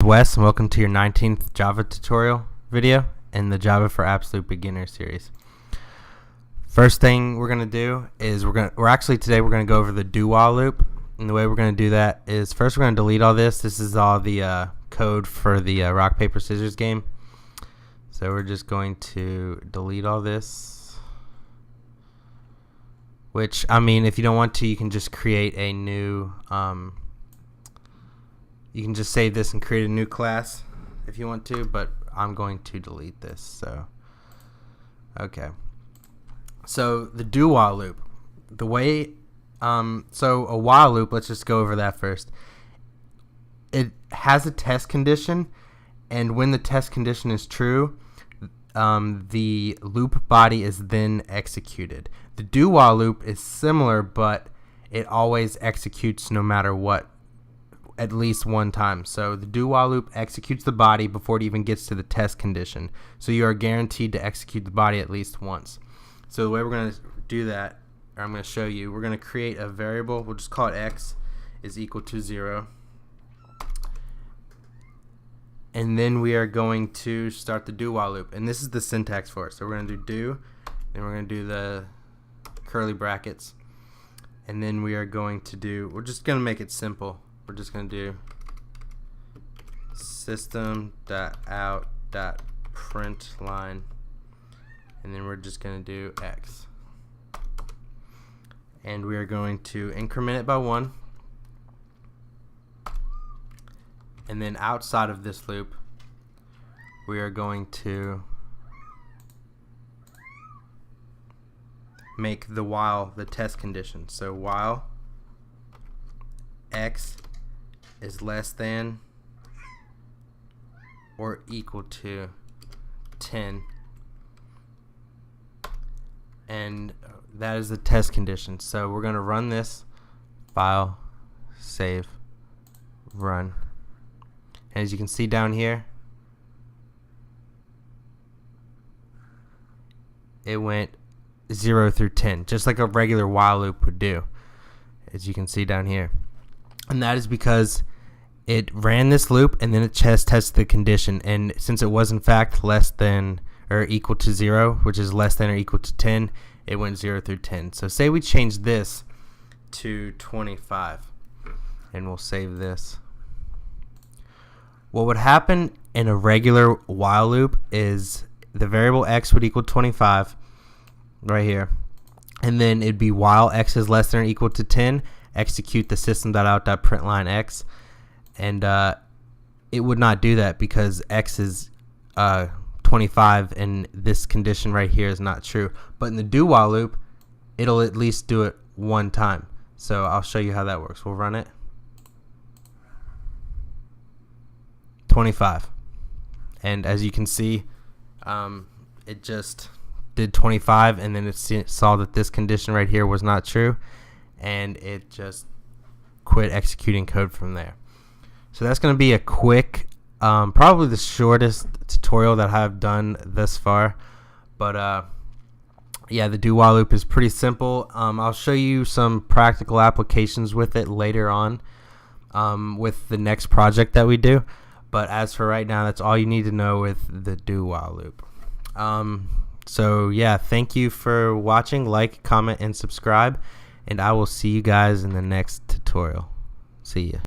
Wes, and welcome to your 19th Java tutorial video in the Java for Absolute Beginner series. First thing we're going to do is we're going to go over the do while loop. And the way we're going to do that is first we're going to delete all this. This is all the code for the rock paper scissors game. So we're just going to delete all this. Which, I mean, if you don't want to, you can just create a new you can just save this and create a new class if you want to, but I'm going to delete this. So okay, so the do while loop, the way so a while loop, let's just go over that first. It has a test condition, and when the test condition is true, the loop body is then executed. The do while loop is similar, but it always executes no matter what, at least one time. So the do while loop executes the body before it even gets to the test condition. So you are guaranteed to execute the body at least once. So the way we're going to do that, or I'm going to show you, we're going to create a variable. We'll just call it x is equal to 0. And then we are going to start the do while loop. And this is the syntax for it. So we're going to do, then we're going to do the curly brackets. And then we are going to do, we're just going to make it simple. We're just going to do system.out.println, and then we're just going to do x. And we are going to increment it by 1. And then outside of this loop, we are going to make the while the test condition. So while x is less than or equal to 10, and that is the test condition. So we're going to run this, file, save, run. And as you can see down here, it went 0 through 10, just like a regular while loop would do, as you can see down here. And that is because it ran this loop and then it tested the condition, and since it was in fact less than or equal to 0, which is less than or equal to 10, it went 0 through 10. So say we change this to 25, and we'll save this. What would happen in a regular while loop is the variable x would equal 25 right here, and then it'd be while x is less than or equal to 10, execute the system.out.println x, and it would not do that because x is 25 and this condition right here is not true. But in the do while loop, it'll at least do it one time. So I'll show you how that works. We'll run it. 25, and as you can see, it just did 25, and then it saw that this condition right here was not true, and it just quit executing code from there. So that's going to be a quick, probably the shortest tutorial that I've done thus far, but yeah, the do while loop is pretty simple. I'll show you some practical applications with it later on with the next project that we do, but as for right now, that's all you need to know with the do while loop. So yeah, thank you for watching. Like, comment, and subscribe, and I will see you guys in the next tutorial. See ya.